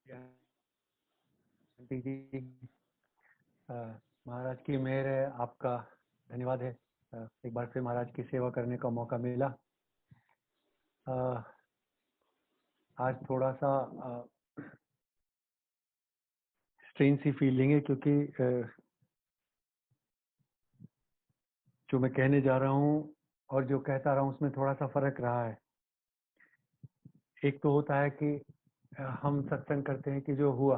Aunty जी, महाराज की मेहर है, आपका धन्यवाद है। एक बार फिर महाराज की सेवा करने का मौका मिला। आज थोड़ा सा स्ट्रेन सी फीलिंग है, क्योंकि जो मैं कहने जा रहा हूँ और जो कहता रहा हूँ उसमें थोड़ा सा फर्क रहा है। एक तो होता है कि हम सत्संग करते हैं कि जो हुआ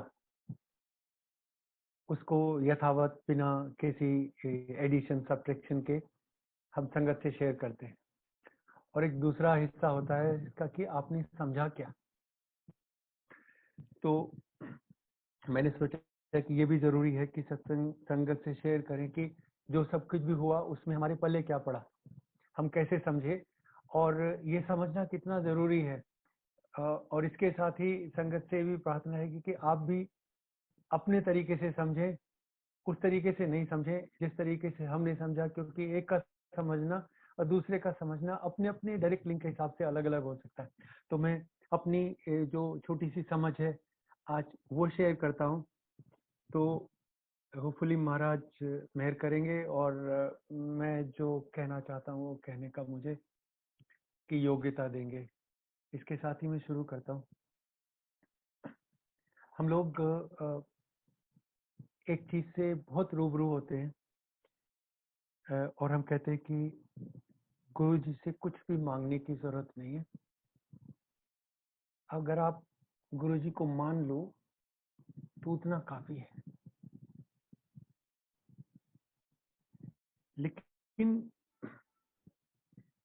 उसको यथावत बिना किसी एडिशन सब्ट्रैक्शन के हम संगत से शेयर करते हैं, और एक दूसरा हिस्सा होता है इसका कि आपने समझा क्या। तो मैंने सोचा कि ये भी जरूरी है कि सत्संग संगत से शेयर करें कि जो सब कुछ भी हुआ उसमें हमारे पल्ले क्या पड़ा, हम कैसे समझे, और ये समझना कितना जरूरी है। और इसके साथ ही संगत से भी प्रार्थना है कि आप भी अपने तरीके से समझें, उस तरीके से नहीं समझें जिस तरीके से हमने समझा, क्योंकि एक का समझना और दूसरे का समझना अपने अपने डायरेक्ट लिंक के हिसाब से अलग अलग हो सकता है। तो मैं अपनी जो छोटी सी समझ है आज वो शेयर करता हूँ। तो होपफुली महाराज मेहर करेंगे और मैं जो कहना चाहता हूँ वो कहने का मुझे की योग्यता देंगे। इसके साथ ही मैं शुरू करता हूँ। हम लोग एक चीज से बहुत रूबरू होते हैं, और हम कहते हैं कि गुरु जी से कुछ भी मांगने की जरूरत नहीं है। अगर आप गुरु जी को मान लो तो उतना काफी है। लेकिन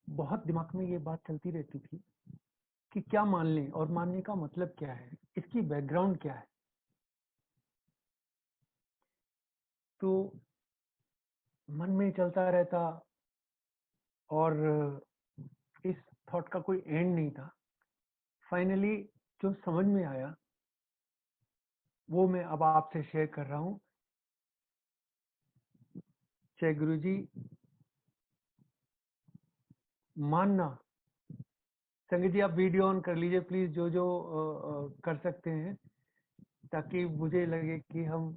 बहुत दिमाग में ये बात चलती रहती थी कि क्या मान लें और मानने का मतलब क्या है, इसकी बैकग्राउंड क्या है। तो मन में चलता रहता और इस थॉट का कोई एंड नहीं था। फाइनली जो समझ में आया वो मैं अब आपसे शेयर कर रहा हूँ। जय गुरु जी। मानना, संगत जी आप वीडियो ऑन कर लीजिए प्लीज, जो जो कर सकते हैं, ताकि मुझे लगे कि हम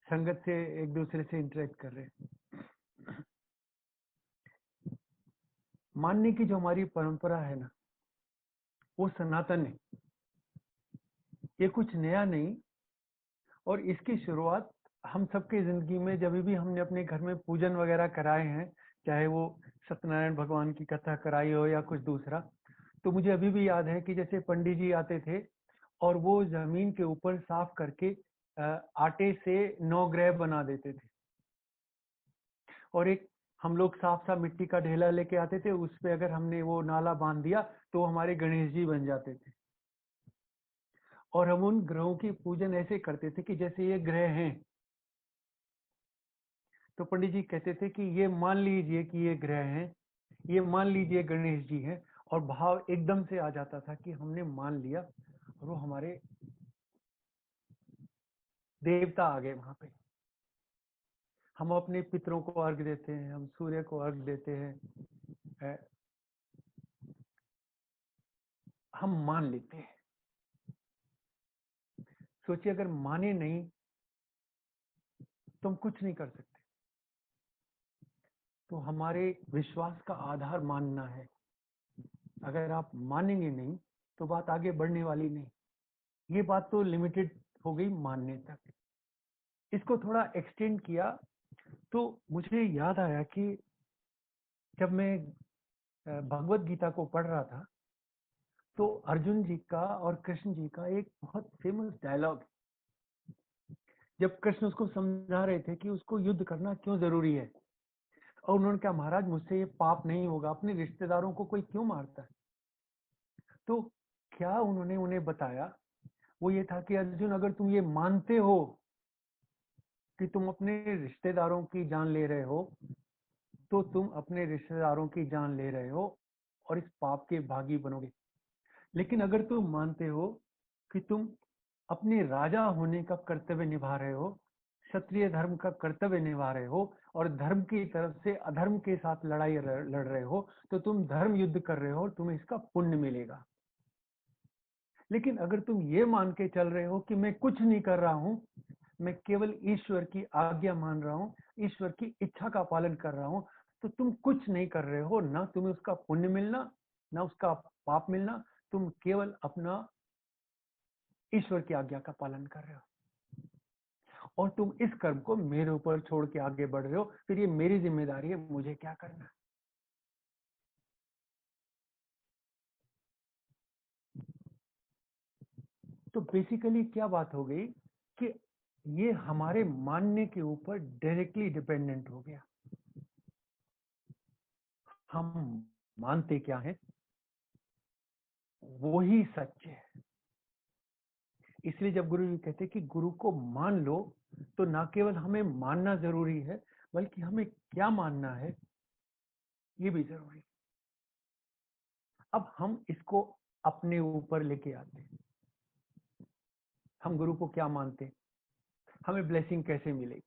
संगत से एक दूसरे से इंटरेक्ट कर रहे हैं। मानने की जो हमारी परंपरा है ना, वो सनातन है, ये कुछ नया नहीं। और इसकी शुरुआत हम सबके जिंदगी में जब भी हमने अपने घर में पूजन वगैरह कराए हैं, चाहे वो सत्यनारायण भगवान की कथा कराई हो या कुछ दूसरा, तो मुझे अभी भी याद है कि जैसे पंडित जी आते थे और वो जमीन के ऊपर साफ करके आटे से 9 ग्रह बना देते थे, और एक हम लोग साफ सा मिट्टी का ढेला लेके आते थे, उस पे अगर हमने वो नाला बांध दिया तो हमारे गणेश जी बन जाते थे। और हम उन ग्रहों की पूजन ऐसे करते थे कि जैसे ये ग्रह हैं। तो पंडित जी कहते थे कि ये मान लीजिए कि ये ग्रह हैं, ये मान लीजिए गणेश जी हैं, और भाव एकदम से आ जाता था कि हमने मान लिया, और वो हमारे देवता आ गए वहां पे। हम अपने पितरों को अर्घ देते हैं, हम सूर्य को अर्घ देते हैं, हम मान लेते हैं। सोचिए अगर माने नहीं तो हम कुछ नहीं कर सकते। तो हमारे विश्वास का आधार मानना है। अगर आप मानेंगे नहीं तो बात आगे बढ़ने वाली नहीं। ये बात तो लिमिटेड हो गई मानने तक। इसको थोड़ा एक्सटेंड किया तो मुझे याद आया कि जब मैं भगवत गीता को पढ़ रहा था तो अर्जुन जी का और कृष्ण जी का एक बहुत फेमस डायलॉग, जब कृष्ण उसको समझा रहे थे कि उसको युद्ध करना क्यों जरूरी है, और उन्होंने कहा महाराज मुझसे ये पाप नहीं होगा, अपने रिश्तेदारों को कोई क्यों मारता है। तो क्या उन्होंने उन्हें बताया, वो ये था कि अर्जुन अगर तुम ये मानते हो कि तुम अपने रिश्तेदारों की जान ले रहे हो, तो तुम अपने रिश्तेदारों की जान ले रहे हो और इस पाप के भागी बनोगे। लेकिन अगर तुम मानते हो कि तुम अपने राजा होने का कर्तव्य निभा रहे हो, क्षत्रिय धर्म का कर्तव्य निभा रहे हो, और धर्म की तरफ से अधर्म के साथ लड़ाई लड़ रहे हो, तो तुम धर्म युद्ध कर रहे हो और तुम्हें इसका पुण्य मिलेगा। लेकिन अगर तुम ये मान के चल रहे हो कि मैं कुछ नहीं कर रहा हूं, मैं केवल ईश्वर की आज्ञा मान रहा हूं, ईश्वर की इच्छा का पालन कर रहा हूं, तो तुम कुछ नहीं कर रहे हो, ना तुम्हें उसका पुण्य मिलना, ना उसका पाप मिलना। तुम केवल अपना ईश्वर की आज्ञा का पालन कर रहे हो, और तुम इस कर्म को मेरे ऊपर छोड़ के आगे बढ़ रहे हो। फिर ये मेरी जिम्मेदारी है, मुझे क्या करना है। तो बेसिकली क्या बात हो गई कि ये हमारे मानने के ऊपर डायरेक्टली डिपेंडेंट हो गया। हम मानते क्या है, वो ही सच है। इसलिए जब गुरु जी कहते कि गुरु को मान लो, तो ना केवल हमें मानना जरूरी है, बल्कि हमें क्या मानना है ये भी जरूरी है। अब हम इसको अपने ऊपर लेके आते हैं। हम गुरु को क्या मानते हैं, हमें ब्लेसिंग कैसे मिलेगी।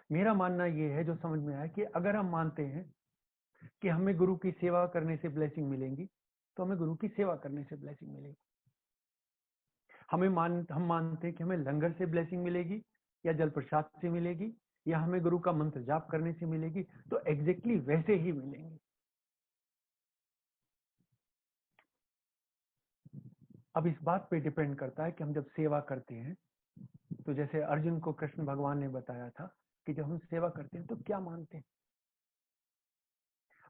मेरा मानना यह है, जो समझ में आया, कि अगर हम मानते हैं कि हमें गुरु की सेवा करने से ब्लेसिंग मिलेंगी, तो हमें गुरु की सेवा करने से ब्लेसिंग मिलेगी। हम मानते हैं कि हमें लंगर से ब्लेसिंग मिलेगी, या जल प्रसाद से मिलेगी, या हमें गुरु का मंत्र जाप करने से मिलेगी, तो एग्जैक्टली वैसे ही मिलेंगे। अब इस बात पे डिपेंड करता है कि हम जब सेवा करते हैं, तो जैसे अर्जुन को कृष्ण भगवान ने बताया था कि जब हम सेवा करते हैं तो क्या मानते हैं।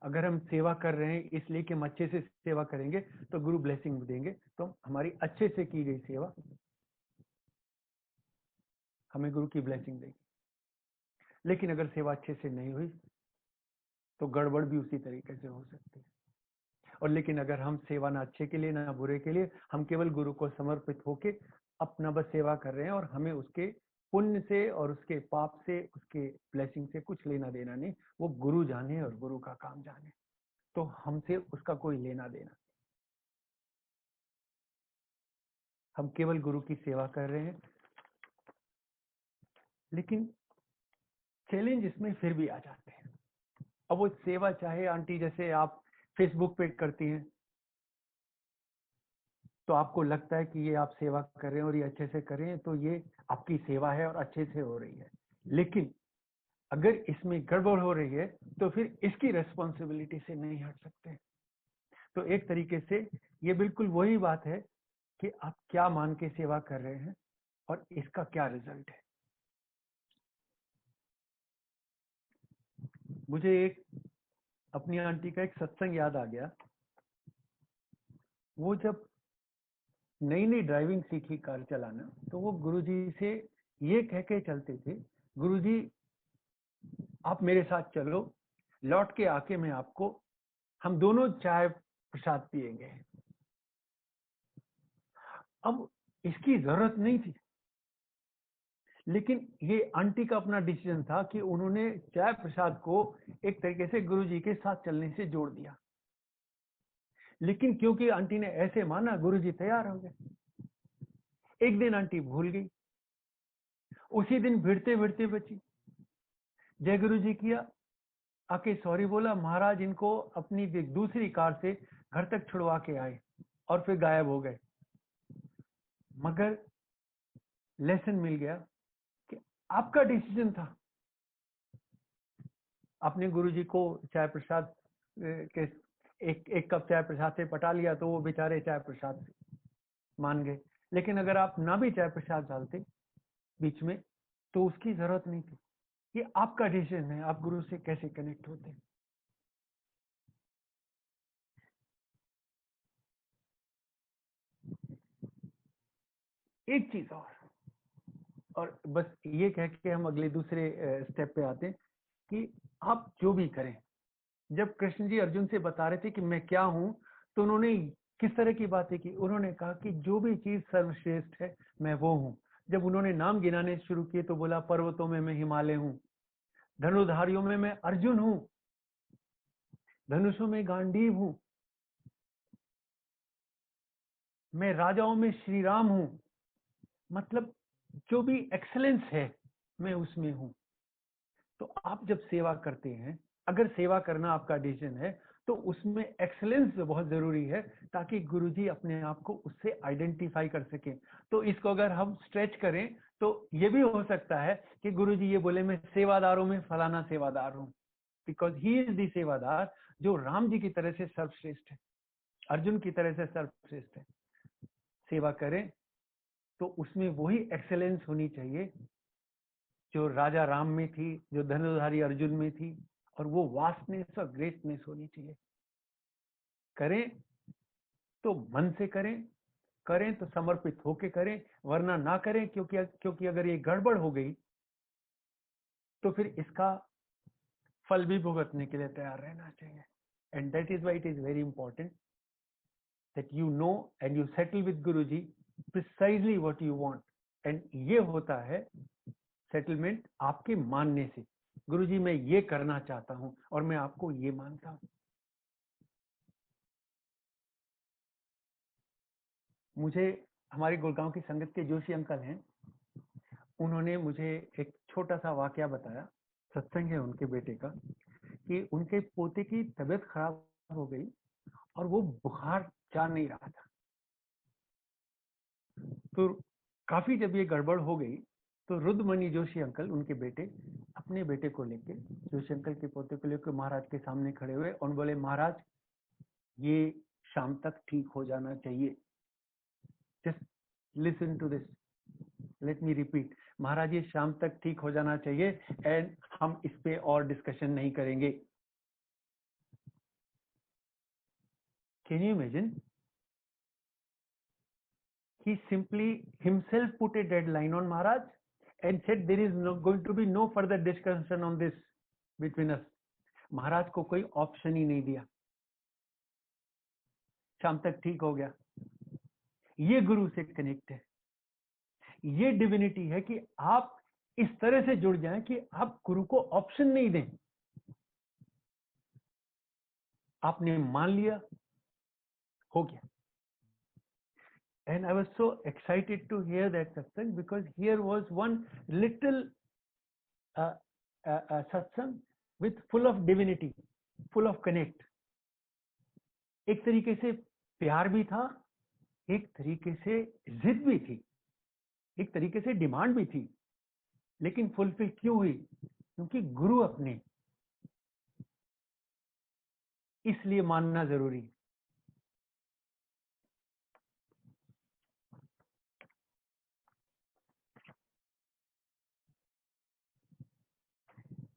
अगर हम सेवा कर रहे हैं इसलिए कि हम अच्छे से सेवा करेंगे तो गुरु ब्लेसिंग देंगे, तो हमारी अच्छे से की गई सेवा हमें गुरु की ब्लेसिंग देगी। लेकिन अगर सेवा अच्छे से नहीं हुई तो गड़बड़ भी उसी तरीके से हो सकती है। और लेकिन अगर हम सेवा ना अच्छे के लिए ना बुरे के लिए, हम केवल गुरु को समर्पित होके अपना बस सेवा कर रहे हैं, और हमें उसके पुण्य से और उसके पाप से, उसके ब्लेसिंग से कुछ लेना देना नहीं, वो गुरु जाने और गुरु का काम जाने, तो हमसे उसका कोई लेना देना। हम केवल गुरु की सेवा कर रहे हैं। लेकिन चैलेंज इसमें फिर भी आ जाते हैं। अब वो सेवा चाहे आंटी जैसे आप फेसबुक पे करती हैं, तो आपको लगता है कि ये आप सेवा कर रहे हैं और ये अच्छे से कर रहे हैं, तो ये आपकी सेवा है और अच्छे से हो रही है। लेकिन अगर इसमें गड़बड़ हो रही है तो फिर इसकी रेस्पॉन्सिबिलिटी से नहीं हट सकते। तो एक तरीके से ये बिल्कुल वही बात है कि आप क्या मान के सेवा कर रहे हैं और इसका क्या रिजल्ट है। मुझे एक अपनी आंटी का एक सत्संग याद आ गया। वो जब नई नई ड्राइविंग सीखी कार चलाना, तो वो गुरुजी से ये कह के चलते थे, गुरुजी आप मेरे साथ चलो, लौट के आके मैं आपको, हम दोनों चाय प्रसाद पिएंगे। अब इसकी जरूरत नहीं थी, लेकिन ये आंटी का अपना डिसीजन था कि उन्होंने चाय प्रसाद को एक तरीके से गुरुजी के साथ चलने से जोड़ दिया। लेकिन क्योंकि आंटी ने ऐसे माना, गुरुजी तैयार हो गए। एक दिन आंटी भूल गई, उसी दिन भिड़ते भिड़ते बची। जय गुरु जी किया, आके सॉरी बोला, महाराज इनको अपनी दूसरी कार से घर तक छुड़वा के आए, और फिर गायब हो गए। मगर लेसन मिल गया कि आपका डिसीजन था। आपने गुरुजी को चाय प्रसाद के एक कप चाय प्रसाद से पटा लिया, तो वो बेचारे चाय प्रसाद मान गए। लेकिन अगर आप ना भी चाय प्रसाद डालते बीच में, तो उसकी जरूरत नहीं थी। ये आपका डिसीजन है, आप गुरु से कैसे कनेक्ट होते हैं। एक चीज और बस ये कह के हम अगले दूसरे स्टेप पे आते हैं कि आप जो भी करें। जब कृष्ण जी अर्जुन से बता रहे थे कि मैं क्या हूं, तो उन्होंने किस तरह की बातें की। उन्होंने कहा कि जो भी चीज सर्वश्रेष्ठ है मैं वो हूं। जब उन्होंने नाम गिनाने शुरू किए तो बोला, पर्वतों में मैं हिमालय हूं, धनुर्धारियों में मैं अर्जुन हूं, धनुषों में गांडीव हूं, मैं राजाओं में श्री राम हूं। मतलब जो भी एक्सेलेंस है मैं उसमें हूं। तो आप जब सेवा करते हैं, अगर सेवा करना आपका डिसीजन है, तो उसमें एक्सेलेंस बहुत जरूरी है ताकि गुरुजी अपने आप को उससे आइडेंटिफाई कर सके। तो इसको अगर हम स्ट्रेच करें तो ये भी हो सकता है कि गुरुजी ये बोले मैं सेवादारों में फलाना सेवादार हूं, बिकॉज ही इज दी सेवादार जो राम जी की तरह से सर्वश्रेष्ठ है, अर्जुन की तरह से सर्वश्रेष्ठ है। सेवा करें तो उसमें वही एक्सेलेंस होनी चाहिए जो राजा राम में थी, जो धनुधारी अर्जुन में थी, और वो वास्टनेस और ग्रेटनेस होनी चाहिए। करें तो मन से करें, करें तो समर्पित होके करें, वरना ना करें, क्योंकि अगर ये गड़बड़ हो गई तो फिर इसका फल भी भुगतने के लिए तैयार रहना चाहिए। And that is why it is very important that you know and you settle with Guruji precisely what you want. And ये होता है सेटलमेंट आपके मानने से, गुरुजी मैं ये करना चाहता हूं और मैं आपको ये मानता हूं। मुझे हमारे गुड़गांव की संगत के जोशी अंकल हैं, उन्होंने मुझे एक छोटा सा वाकया बताया, सत्संग है उनके बेटे का, कि उनके पोते की तबीयत खराब हो गई और वो बुखार जा नहीं रहा था। तो काफी जब ये गड़बड़ हो गई तो रुद्रमणि जोशी अंकल, उनके बेटे, अपने बेटे को लेके, जोशी अंकल के पोते को लेकर महाराज के सामने खड़े हुए और बोले महाराज ये शाम तक ठीक हो जाना चाहिए। Just listen to this, let me repeat, महाराज ये शाम तक ठीक हो जाना चाहिए एंड हम इस पे और डिस्कशन नहीं करेंगे। Can you imagine? He simply himself put a deadline on Maharaj and said there is going to be no further discussion on this between us. महाराज को कोई ऑप्शन ही नहीं दिया, शाम तक ठीक हो गया। ये गुरु से कनेक्ट है, ये डिविनिटी है कि आप इस तरह से जुड़ जाएं कि आप गुरु को ऑप्शन नहीं दें। आपने मान लिया, हो गया। And I was so excited to hear that satsang because here was one little satsang with full of divinity, full of connect. एक तरीके से प्यार भी था, एक तरीके से जिद भी थी, एक तरीके से डिमांड भी थी, लेकिन फुलफिल क्यों हुई? क्योंकि गुरु अपने, इसलिए मानना जरूरी है।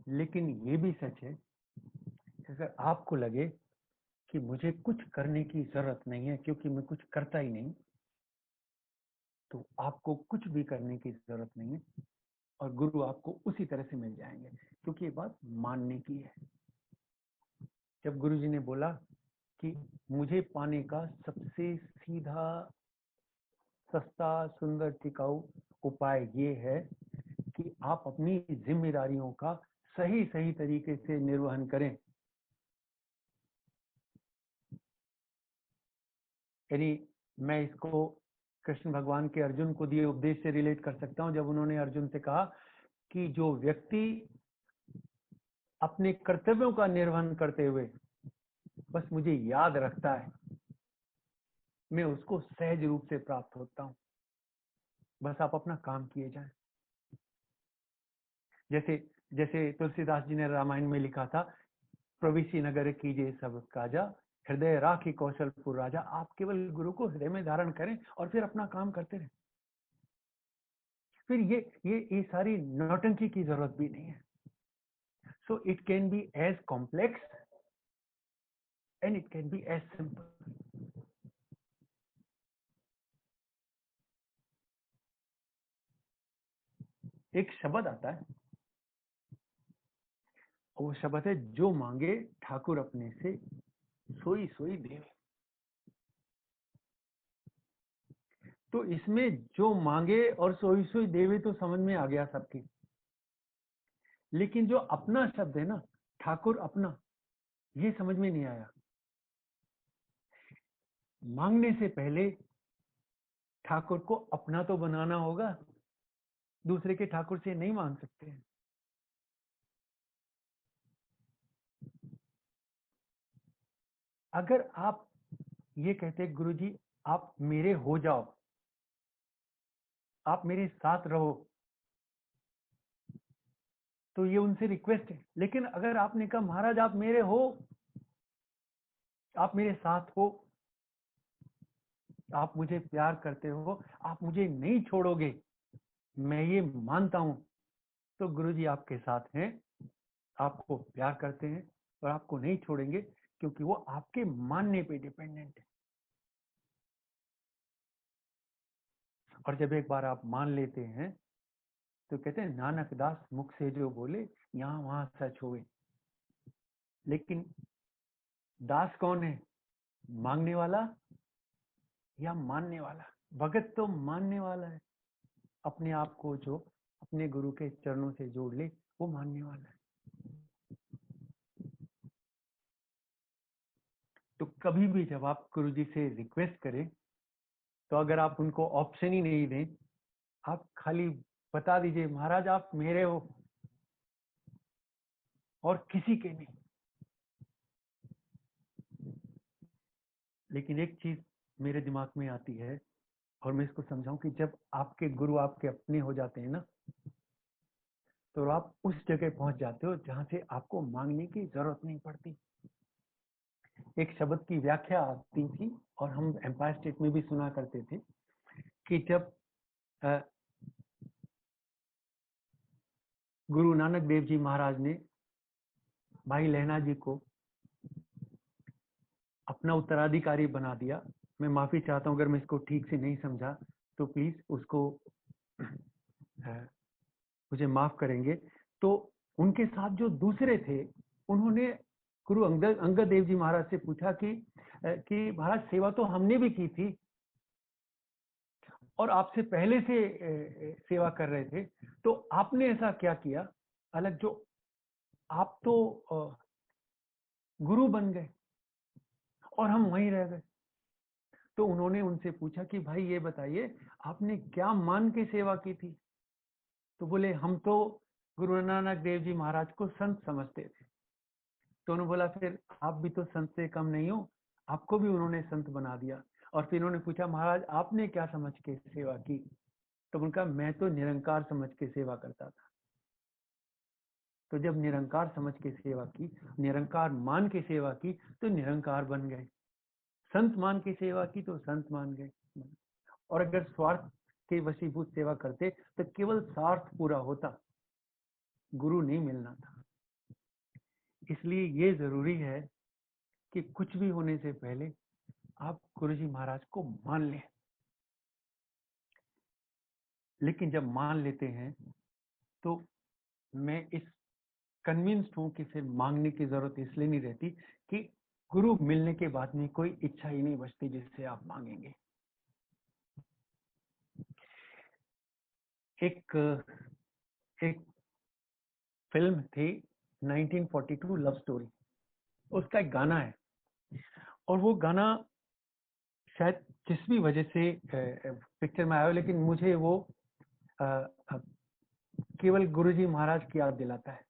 लेकिन ये भी सच है, अगर आपको लगे कि मुझे कुछ करने की जरूरत नहीं है क्योंकि मैं कुछ करता ही नहीं, तो आपको कुछ भी करने की जरूरत नहीं है और गुरु आपको उसी तरह से मिल जाएंगे, क्योंकि ये बात मानने की है। जब गुरु जी ने बोला कि मुझे पाने का सबसे सीधा, सस्ता, सुंदर, टिकाऊ उपाय ये है कि आप अपनी जिम्मेदारियों का सही सही तरीके से निर्वहन करें। यानी मैं इसको कृष्ण भगवान के अर्जुन को दिए उपदेश से रिलेट कर सकता हूं, जब उन्होंने अर्जुन से कहा कि जो व्यक्ति अपने कर्तव्यों का निर्वहन करते हुए बस मुझे याद रखता है, मैं उसको सहज रूप से प्राप्त होता हूं। बस आप अपना काम किए जाएं। जैसे जैसे तुलसीदास जी ने रामायण में लिखा था, प्रविशी नगर कीजिए सब काजा, हृदय राखी कौशलपुर राजा। आप केवल गुरु को हृदय में धारण करें और फिर अपना काम करते रहें। फिर ये सारी नौटंकी की जरूरत भी नहीं है। So it can be as complex and it can be as simple. एक शब्द आता है, वो शब्द है, जो मांगे ठाकुर अपने से सोई सोई देवे। तो इसमें जो मांगे और सोई सोई देवे तो समझ में आ गया सबकी, लेकिन जो अपना शब्द है ना, ठाकुर अपना, ये समझ में नहीं आया। मांगने से पहले ठाकुर को अपना तो बनाना होगा, दूसरे के ठाकुर से नहीं मांग सकते हैं। अगर आप ये कहते गुरुजी आप मेरे हो जाओ, आप मेरे साथ रहो, तो ये उनसे रिक्वेस्ट है। लेकिन अगर आपने कहा महाराज आप मेरे हो, आप मेरे साथ हो, आप मुझे प्यार करते हो, आप मुझे नहीं छोड़ोगे, मैं ये मानता हूं, तो गुरुजी आपके साथ हैं, आपको प्यार करते हैं और आपको नहीं छोड़ेंगे, क्योंकि वो आपके मानने पे डिपेंडेंट है। और जब एक बार आप मान लेते हैं तो कहते हैं नानक दास मुख से जो बोले यहाँ वहां सच हुए। लेकिन दास कौन है, मांगने वाला या मानने वाला? भगत तो मानने वाला है, अपने आप को जो अपने गुरु के चरणों से जोड़ ले वो मानने वाला है। तो कभी भी जब आप गुरु जी से रिक्वेस्ट करें, तो अगर आप उनको ऑप्शन ही नहीं दें, आप खाली बता दीजिए महाराज आप मेरे हो और किसी के नहीं। लेकिन एक चीज मेरे दिमाग में आती है और मैं इसको समझाऊं कि जब आपके गुरु आपके अपने हो जाते हैं ना, तो आप उस जगह पहुंच जाते हो जहां से आपको मांगने की जरूरत नहीं पड़ती। एक शब्द की व्याख्या आती थी और हम एम्पायर स्टेट में भी सुना करते थे कि जब गुरु नानक देव जी महाराज ने भाई लहना जी को अपना उत्तराधिकारी बना दिया, मैं माफी चाहता हूं अगर मैं इसको ठीक से नहीं समझा, तो प्लीज उसको मुझे माफ करेंगे। तो उनके साथ जो दूसरे थे, उन्होंने गुरु अंगद देव जी महाराज से पूछा कि महाराज सेवा तो हमने भी की थी और आपसे पहले से सेवा कर रहे थे, तो आपने ऐसा क्या किया अलग जो आप तो गुरु बन गए और हम वहीं रह गए? तो उन्होंने उनसे पूछा कि भाई ये बताइए आपने क्या मान के सेवा की थी? तो बोले हम तो गुरु नानक देव जी महाराज को संत समझते थे। तो उन्होंने बोला फिर आप भी तो संत से कम नहीं हो, आपको भी उन्होंने संत बना दिया। और फिर उन्होंने पूछा महाराज आपने क्या समझ के सेवा की? तो उनका मैं तो निरंकार समझ के सेवा करता था। तो जब निरंकार समझ के सेवा की, निरंकार मान के सेवा की, तो निरंकार बन गए। संत मान के सेवा की तो संत मान गए। और अगर स्वार्थ के वशीभूत सेवा करते तो केवल स्वार्थ पूरा होता, गुरु नहीं मिलना था। इसलिए ये जरूरी है कि कुछ भी होने से पहले आप गुरुजी महाराज को मान लें। लेकिन जब मान लेते हैं तो मैं इस कन्विंस्ड हूं कि फिर मांगने की जरूरत इसलिए नहीं रहती कि गुरु मिलने के बाद में कोई इच्छा ही नहीं बचती जिससे आप मांगेंगे। एक एक फिल्म थी 1942 लव स्टोरी, उसका एक गाना है और वो गाना शायद जिस भी वजह से पिक्चर में आया हो, लेकिन मुझे वो केवल गुरुजी महाराज की याद दिलाता है।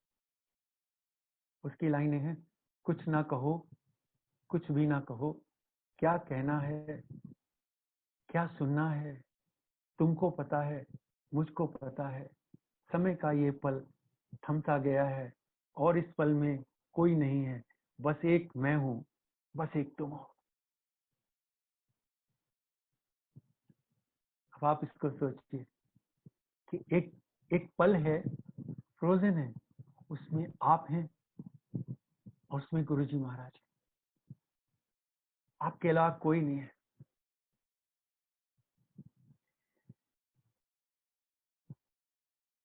उसकी लाइनें हैं, कुछ ना कहो, कुछ भी ना कहो, क्या कहना है, क्या सुनना है, तुमको पता है, मुझको पता है, समय का ये पल थमता गया है और इस पल में कोई नहीं है, बस एक मैं हूं, बस एक तुम हो। अब आप इसको सोचिए कि एक एक पल है, फ्रोजन है, उसमें आप हैं और उसमें गुरुजी महाराज हैं, आपके अलावा कोई नहीं है।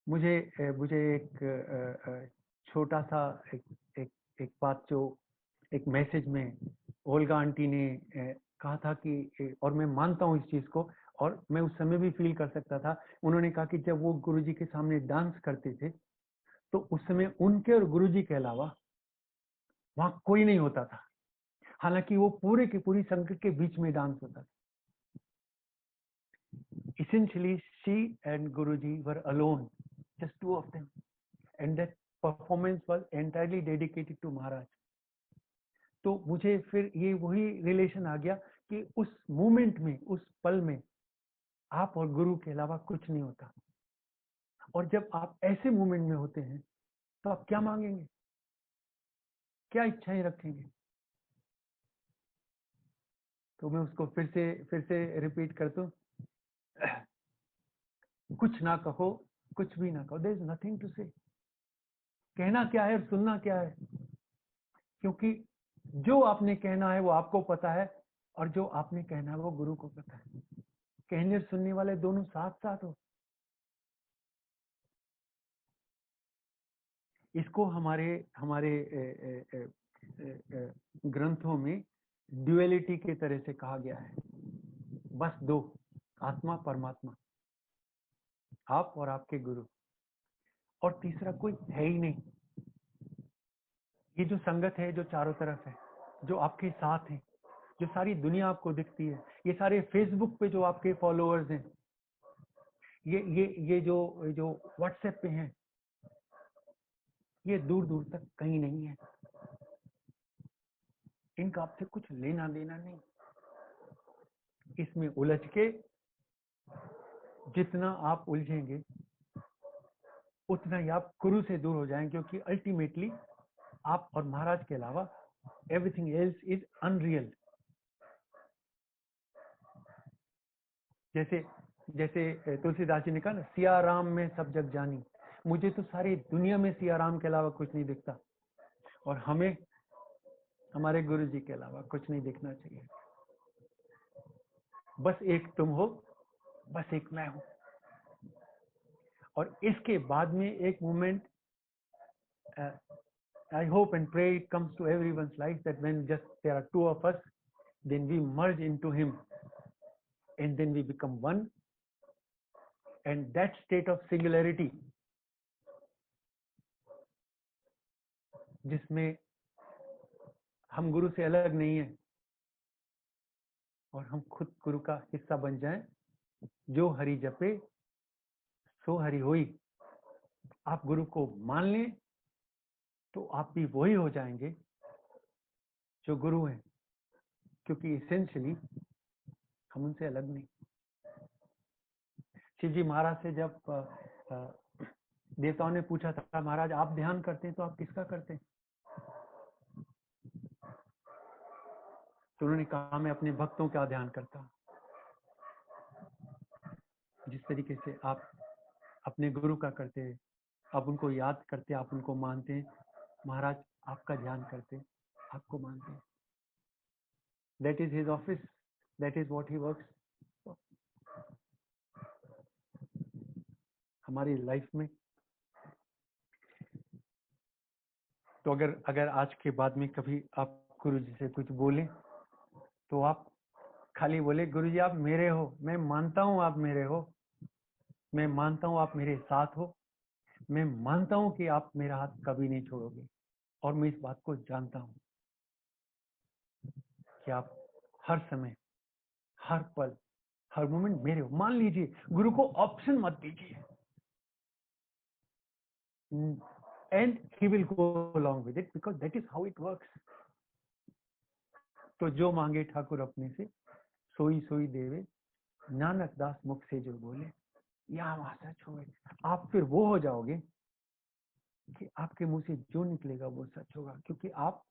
मुझे एक छोटा सा एक एक बात जो एक मैसेज में ओल्गा आंटी ने कहा था कि, और मैं मानता हूँ इस चीज को और मैं उस समय भी फील कर सकता था। उन्होंने कहा कि जब वो गुरुजी के सामने डांस करते थे तो उस समय उनके और गुरुजी के अलावा वहां कोई नहीं होता था, हालांकि वो पूरे की पूरी संगत के बीच में डांस होता था। Essentially, she and Guruji were alone, just two of them, and that performance was entirely dedicated to Maharaj. तो मुझे फिर ये वही रिलेशन आ गया कि उस मोमेंट में, उस पल में आप और गुरु के अलावा कुछ नहीं होता। और जब आप ऐसे मोमेंट में होते हैं तो आप क्या मांगेंगे, क्या इच्छाएं रखेंगे? तो मैं उसको फिर से रिपीट करता हूँ, कुछ ना कहो, कुछ भी ना कहो, देयर इज नथिंग टू से। कहना क्या है और सुनना क्या है, क्योंकि जो आपने कहना है वो आपको पता है, और जो आपने कहना है वो गुरु को पता है। कहने और सुनने वाले दोनों साथ साथ हो। इसको हमारे हमारे ग्रंथों में ड्युअलिटी के तरह से कहा गया है, बस दो, आत्मा परमात्मा, आप और आपके गुरु, और तीसरा कोई है ही नहीं। ये जो संगत है, जो चारों तरफ है, जो आपके साथ है, जो सारी दुनिया आपको दिखती है, ये सारे फेसबुक पे जो आपके फॉलोअर्स हैं, ये जो व्हाट्सएप पे हैं, ये दूर दूर तक कहीं नहीं है। इनका आपसे कुछ लेना देना नहीं। इसमें उलझ के जितना आप उलझेंगे उतना ही आप गुरु से दूर हो जाएंगे, क्योंकि अल्टीमेटली आप और महाराज के अलावा एवरीथिंग एल्स इज अनरियल। जैसे जैसे तुलसीदास जी ने कहा ना, सिया राम में सब जग जानी। मुझे तो सारी दुनिया में सिया राम के अलावा कुछ नहीं दिखता, और हमें हमारे गुरु जी के अलावा कुछ नहीं दिखना चाहिए। बस एक तुम हो, बस एक मैं हूं। और इसके बाद में एक moment, I hope and pray it comes to everyone's life, that when just there are two of us, then we merge into him, and then we become one. And that state of singularity, जिसमें हम गुरु से अलग नहीं है और हम खुद गुरु का हिस्सा बन जाएं। जो हरि जपे सो हरि होई। आप गुरु को मान लें तो आप भी वही हो जाएंगे जो गुरु हैं, क्योंकि इसेंशियली हम उनसे अलग नहीं। शिव जी महाराज से जब देवताओं ने पूछा था, महाराज आप ध्यान करते हैं तो आप किसका करते हैं? तो उन्होंने कहा, मैं अपने भक्तों का ध्यान करता हूं। जिस तरीके से आप अपने गुरु का करते हैं, आप उनको याद करते, आप उनको मानते हैं, महाराज आपका ध्यान करते, आपको मानते हैं। That is his office, that is what he works. हमारी लाइफ में तो अगर आज के बाद में कभी आप गुरु जी से कुछ बोले तो आप खाली बोले, गुरु जी आप मेरे हो, मैं मानता हूं आप मेरे हो, मैं मानता हूं आप मेरे साथ हो, मैं मानता हूं कि आप मेरा हाथ कभी नहीं छोड़ोगे, और मैं इस बात को जानता हूं कि आप हर समय, हर पल, हर मोमेंट मेरे हो। मान लीजिए, गुरु को ऑप्शन मत दीजिए, and he will go along with it, because that is how it works. तो जो मांगे ठाकुर अपने से, सोई सोई देवे, नानक दास मुख से जो बोले, या वहां सच हो। आप फिर वो हो जाओगे कि आपके मुंह से जो निकलेगा वो सच होगा, क्योंकि आप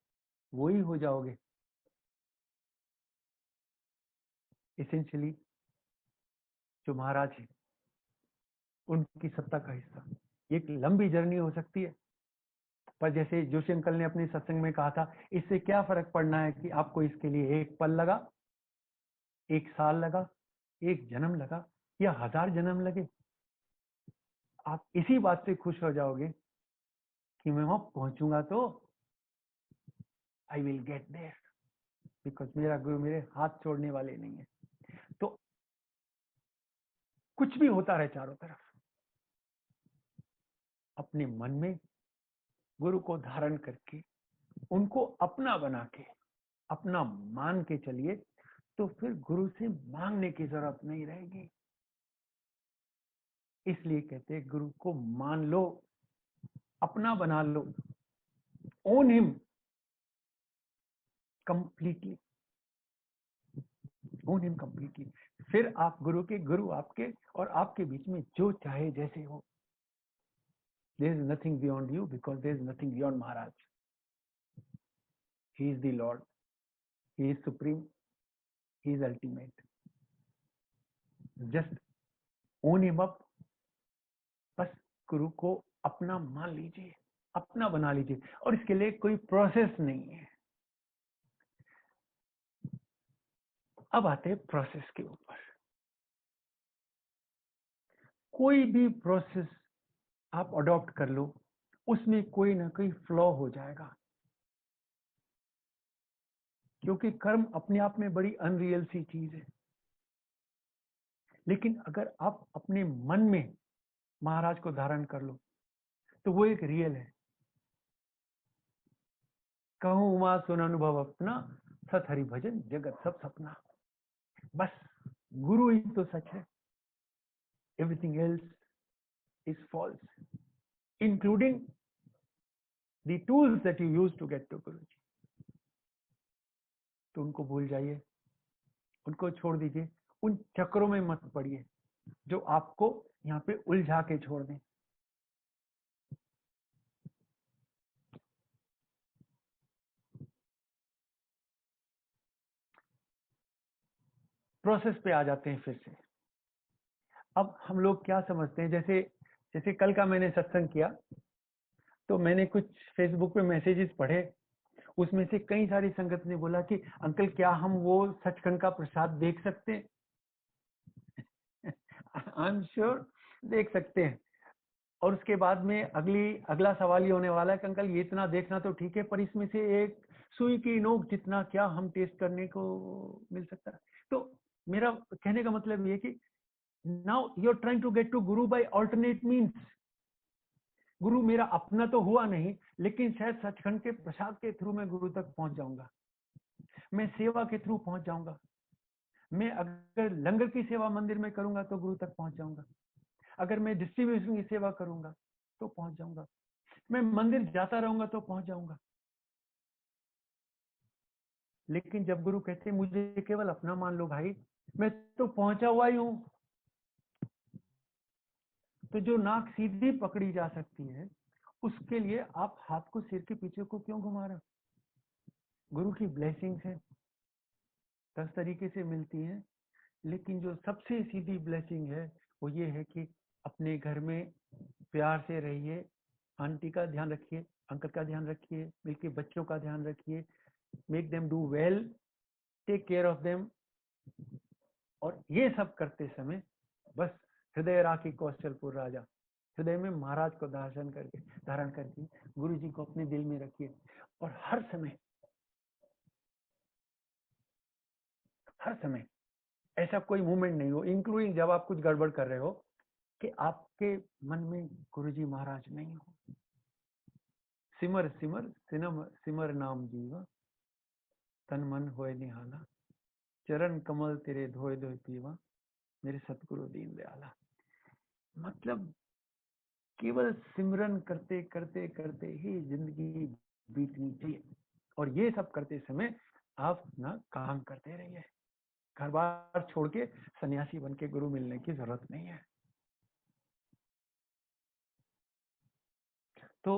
वही हो जाओगे इसेंशियली जो महाराज है, उनकी सत्ता का हिस्सा। एक लंबी जर्नी हो सकती है, पर जैसे जोशी अंकल ने अपने सत्संग में कहा था, इससे क्या फर्क पड़ना है कि आपको इसके लिए एक पल लगा, एक साल लगा, एक जन्म लगा, या 1000 जन्म लगे। आप इसी बात से खुश हो जाओगे कि मैं वहां पहुंचूंगा तो I will get there, because मेरा गुरु मेरे हाथ छोड़ने वाले नहीं है। तो कुछ भी होता रहे चारों तरफ, अपने मन में गुरु को धारण करके, उनको अपना बना के, अपना मान के चलिए, तो फिर गुरु से मांगने की जरूरत नहीं रहेगी। इसलिए कहते हैं, गुरु को मान लो, अपना बना लो, own him, completely, own him completely. फिर आप गुरु आपके और आपके बीच में जो चाहे जैसे हो। There is nothing beyond you because there is nothing beyond Maharaj. He is the lord, he is supreme, he is ultimate. Just own him up. बस गुरु को अपना मान लीजिए, अपना बना लीजिए, और इसके लिए कोई प्रोसेस नहीं है। अब आते हैं प्रोसेस के ऊपर। कोई भी प्रोसेस आप अडॉप्ट कर लो, उसमें कोई ना कोई फ्लॉ हो जाएगा, क्योंकि कर्म अपने आप में बड़ी अनरियल सी चीज है। लेकिन अगर आप अपने मन में महाराज को धारण कर लो तो वो एक रियल है। कहूँ उमा सुन अनुभव अपना, सत हरि भजन जगत सब सपना। बस गुरु ही तो सच है, everything else is false, including the tools that you use to get to guru ji. तो उनको भूल जाइए, उनको छोड़ दीजिए, उन चक्रों में मत पड़िए जो आपको यहाँ पे उलझा के छोड़ दें। प्रोसेस पे आ जाते हैं फिर से। अब हम लोग क्या समझते हैं, जैसे जैसे कल का मैंने सत्संग किया तो मैंने कुछ फेसबुक पे मैसेजेस पढ़े, उसमें से कई सारी संगत ने बोला कि अंकल क्या हम वो सचखंड का प्रसाद देख सकते हैं? आई एम श्योर देख सकते हैं। और उसके बाद में अगला सवाल ये होने वाला है कि अंकल ये इतना देखना तो ठीक है, पर इसमें से एक सुई की नोक जितना क्या हम टेस्ट करने को मिल सकता है? तो मेरा कहने का मतलब ये कि now you are trying to get to guru by alternate means. गुरु मेरा अपना तो हुआ नहीं, लेकिन शायद सचखंड के प्रसाद के थ्रू मैं गुरु तक पहुंच जाऊंगा, मैं सेवा के थ्रू पहुंच जाऊंगा, मैं अगर लंगर की सेवा मंदिर में करूंगा तो गुरु तक पहुंच जाऊंगा, अगर मैं डिस्ट्रीब्यूशन की सेवा करूंगा तो पहुंच जाऊंगा, मैं मंदिर जाता रहूंगा तो पहुंच जाऊंगा। लेकिन जब गुरु कहते हैं मुझे केवल अपना मान लो भाई, मैं तो पहुंचा हुआ ही हूं। तो जो नाक सीधी पकड़ी जा सकती है, उसके लिए आप हाथ को सिर के पीछे को क्यों घुमा रहे हो? गुरु की ब्लेसिंग्स है, 10 तरीके से मिलती हैं, लेकिन जो सबसे सीधी ब्लेसिंग है वो ये है कि अपने घर में प्यार से रहिए, आंटी का ध्यान रखिए, अंकल का ध्यान रखिए, मिलके बच्चों का ध्यान रखिए, make them do well, take care of them. और ये सब करते समय बस हृदय राखी कौशलपुर राजा, हृदय में महाराज को धारण करके गुरु जी को अपने दिल में रखिए। और हर समय ऐसा कोई मूवमेंट नहीं हो, इंक्लूडिंग जब आप कुछ गड़बड़ कर रहे हो, कि आपके मन में गुरुजी महाराज नहीं हो। सिमर सिमर सिनम सिमर नाम जीवा, तन मन होए निहाला, चरण कमल तेरे धोए धोए पीवा, मेरे सतगुरु दीन दयाला। मतलब केवल सिमरन करते करते करते ही जिंदगी बीतनी चाहिए, और ये सब करते समय आप अपना काम करते रहिए। घर बार छोड़ के सन्यासी बन के गुरु मिलने की जरूरत नहीं है। तो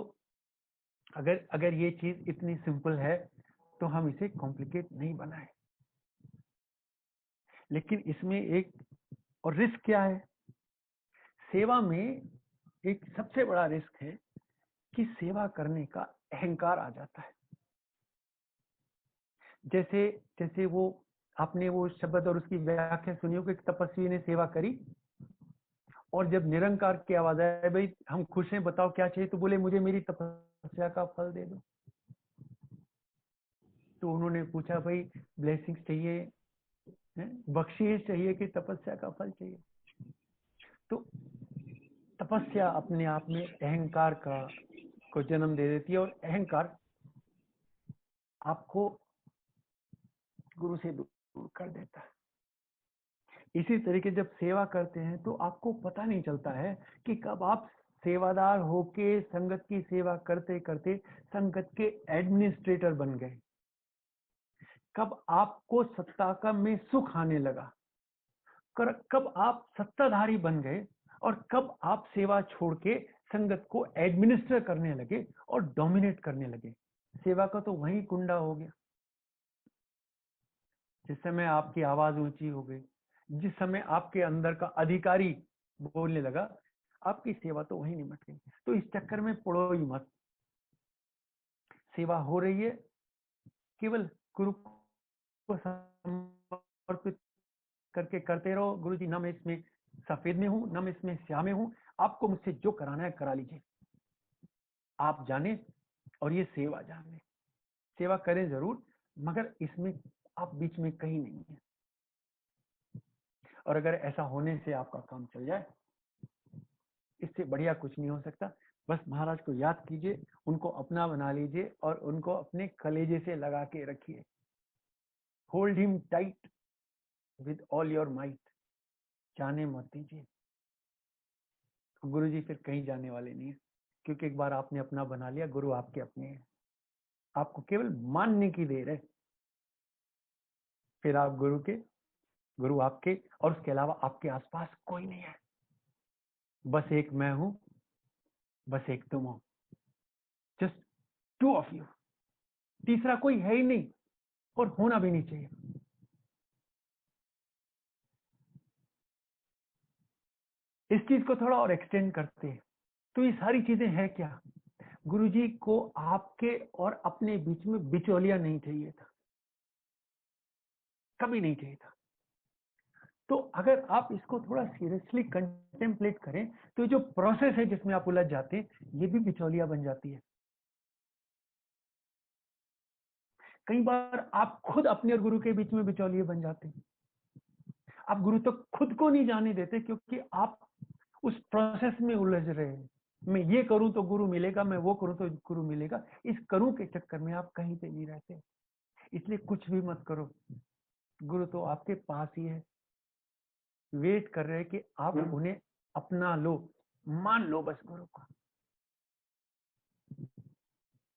अगर अगर ये चीज इतनी सिंपल है तो हम इसे कॉम्प्लिकेट नहीं बनाए। लेकिन इसमें एक और रिस्क क्या है, सेवा में एक सबसे बड़ा रिस्क है कि सेवा करने का अहंकार आ जाता है। जैसे जैसे वो आपने वो शब्द और उसकी व्याख्या सुनी हो कि तपस्वी ने सेवा करी, और जब निरंकार की आवाज आए भाई हम खुश हैं बताओ क्या चाहिए, तो बोले मुझे मेरी तपस्या का फल दे दो। तो उन्होंने पूछा भाई ब्लेसिंग्स चाहिए, बख्शीश चाहिए कि तपस्या का फल चाहिए? तो तपस्या अपने आप में अहंकार को जन्म दे देती है, और अहंकार आपको गुरु से दूर कर देता है। इसी तरीके जब सेवा करते हैं तो आपको पता नहीं चलता है कि कब आप सेवादार होके संगत की सेवा करते करते संगत के एडमिनिस्ट्रेटर बन गए। कब आपको सत्ता का में सुख आने लगा, कब आप सत्ताधारी बन गए, और कब आप सेवा छोड़ के संगत को एडमिनिस्टर करने लगे और डोमिनेट करने लगे। सेवा का तो वही कुंडा हो गया। जिस समय आपकी आवाज ऊंची हो गई, जिस समय आपके अंदर का अधिकारी बोलने लगा, आपकी सेवा तो वही निमट गई। तो इस चक्कर में पड़ो ही मत। सेवा हो रही है, केवल गुरु को समर्पित करके करते रहो। गुरु जी, ना मैं इसमें सफेद में हूं, ना मैं इसमें स्याह में हूं, आपको मुझसे जो कराना है करा लीजिए। आप जाने और ये सेवा जाने। सेवा करें जरूर, मगर इसमें आप बीच में कहीं नहीं है। और अगर ऐसा होने से आपका काम चल जाए, इससे बढ़िया कुछ नहीं हो सकता। बस महाराज को याद कीजिए, उनको अपना बना लीजिए और उनको अपने कलेजे से लगा के रखिए। Hold him tight with all your might. जाने मत दीजिए। गुरु जी फिर कहीं जाने वाले नहीं है, क्योंकि एक बार आपने अपना बना लिया, गुरु आपके अपने हैं। आपको केवल मानने की देर है। फिर आप गुरु आपके, और उसके अलावा आपके आसपास कोई नहीं है। बस एक मैं हूं, बस एक तुम हो। Just two of you. तीसरा कोई है ही नहीं, और होना भी नहीं चाहिए। इस चीज को थोड़ा और एक्सटेंड करते हैं, तो ये सारी चीजें हैं क्या? गुरुजी को आपके और अपने बीच में बिचौलिया नहीं चाहिए था, कभी नहीं चाहिए था। तो अगर आप इसको थोड़ा सीरियसली कंटेम्पलेट करें, तो जो प्रोसेस है जिसमें आप उलझ जाते हैं, ये भी बिचौलिया बन जाती है। कई बार आप खुद अपने और गुरु के बीच में बिचौलिए बन जाते हैं। आप गुरु तो खुद को नहीं जाने देते, क्योंकि आप उस प्रोसेस में उलझ रहे हैं। मैं ये करूं तो गुरु मिलेगा, मैं वो करूं तो गुरु मिलेगा। इस करूं के चक्कर में आप कहीं पे नहीं रहते। इसलिए कुछ भी मत करो, गुरु तो आपके पास ही है। वेट कर रहे हैं कि आप उन्हें अपना लो, मान लो बस गुरु को।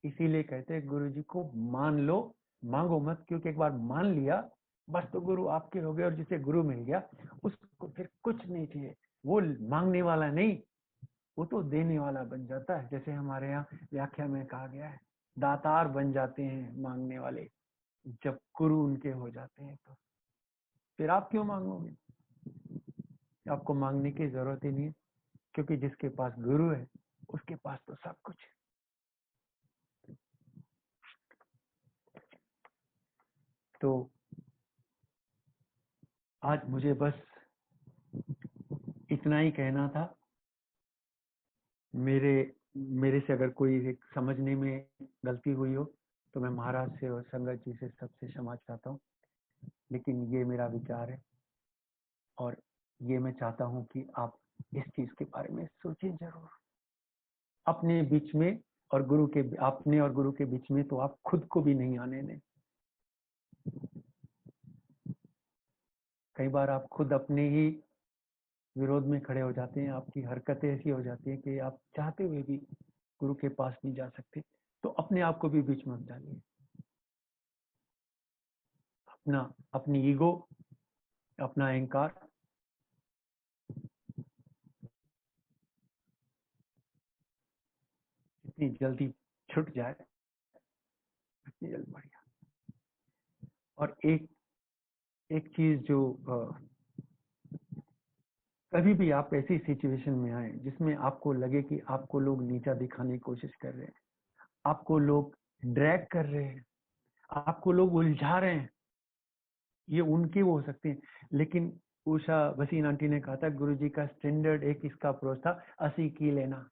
इसीलिए कहते हैं गुरु जी को मान लो, मांगो मत, क्योंकि एक बार मान लिया बस तो गुरु आपके हो गए। और जिसे गुरु मिल गया, उसको फिर कुछ नहीं चाहिए। वो मांगने वाला नहीं, वो तो देने वाला बन जाता है। जैसे हमारे यहाँ व्याख्या में कहा गया है, दातार बन जाते हैं मांगने वाले जब गुरु उनके हो जाते हैं। तो फिर आप क्यों मांगोगे? आपको मांगने की जरूरत ही नहीं है, क्योंकि जिसके पास गुरु है उसके पास तो सब कुछ है। तो आज मुझे बस इतना ही कहना था। मेरे मेरे से अगर कोई एक समझने में गलती हुई हो, तो मैं महाराज से और संगत जी से सबसे क्षमा चाहता हूँ। लेकिन ये मेरा विचार है, और ये मैं चाहता हूँ कि आप इस चीज के बारे में सोचें जरूर। अपने बीच में और गुरु के, अपने और गुरु के बीच में तो आप खुद को भी नहीं आने दें। कई बार आप खुद अपने ही विरोध में खड़े हो जाते हैं। आपकी हरकतें ऐसी हो जाती है कि आप चाहते हुए भी गुरु के पास नहीं जा सकते। तो अपने आप को भी बीच में मत डालिए। अपनी ईगो, अपना अहंकार जितनी जल्दी छूट जाए उतनी जल्दी बढ़िया। और एक एक चीज जो कभी भी आप ऐसी सिचुएशन में आए जिसमें आपको लगे कि आपको लोग नीचा दिखाने की कोशिश कर रहे हैं, आपको लोग ड्रैग कर रहे हैं, आपको लोग उलझा रहे हैं, ये उनके वो हो सकते हैं। लेकिन उषा भसीन आंटी ने कहा था, गुरुजी का स्टैंडर्ड एक इसका अप्रोच था, 80 की लेना।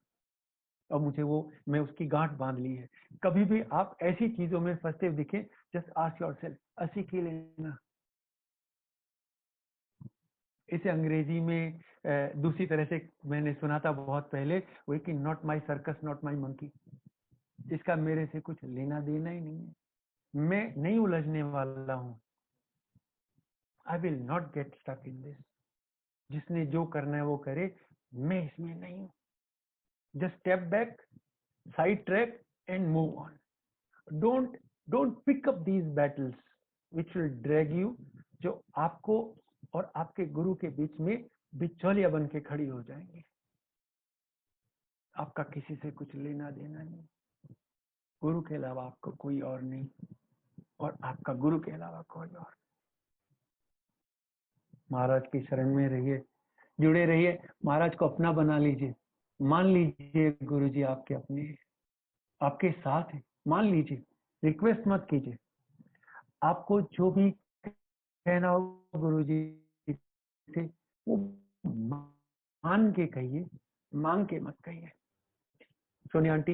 और मुझे वो, मैं उसकी गांठ बांध ली है। कभी भी आप ऐसी चीजों में फंसते हुए दिखे, जस्ट आस्क योरसेल्फ, 80 की लेना। इसे अंग्रेजी में दूसरी तरह से मैंने सुना था बहुत पहले, वो कि not my circus not my monkey. इसका मेरे से कुछ लेना देना ही नहीं है। मैं नहीं उलझने वाला हूँ। I will not get stuck in this. जिसने जो करना है वो करे, मैं इसमें नहीं हूँ। Just step back, side track and move on. Don't don't pick up these battles which will drag you, जो आपको और आपके गुरु के बीच में बिचौलिया बन के खड़ी हो जाएंगे। आपका किसी से कुछ लेना देना नहीं, गुरु के अलावा आपको कोई और नहीं, और आपका गुरु के अलावा कोई और। महाराज की शरण में रहिए, जुड़े रहिए, महाराज को अपना बना लीजिए, मान लीजिए गुरु जी आपके अपने हैं, आपके साथ है, मान लीजिए, रिक्वेस्ट मत कीजिए। आपको जो भी कहना हो गुरु जी से, वो मान के कहिए, मांग के मत कहिए। सोनिया आंटी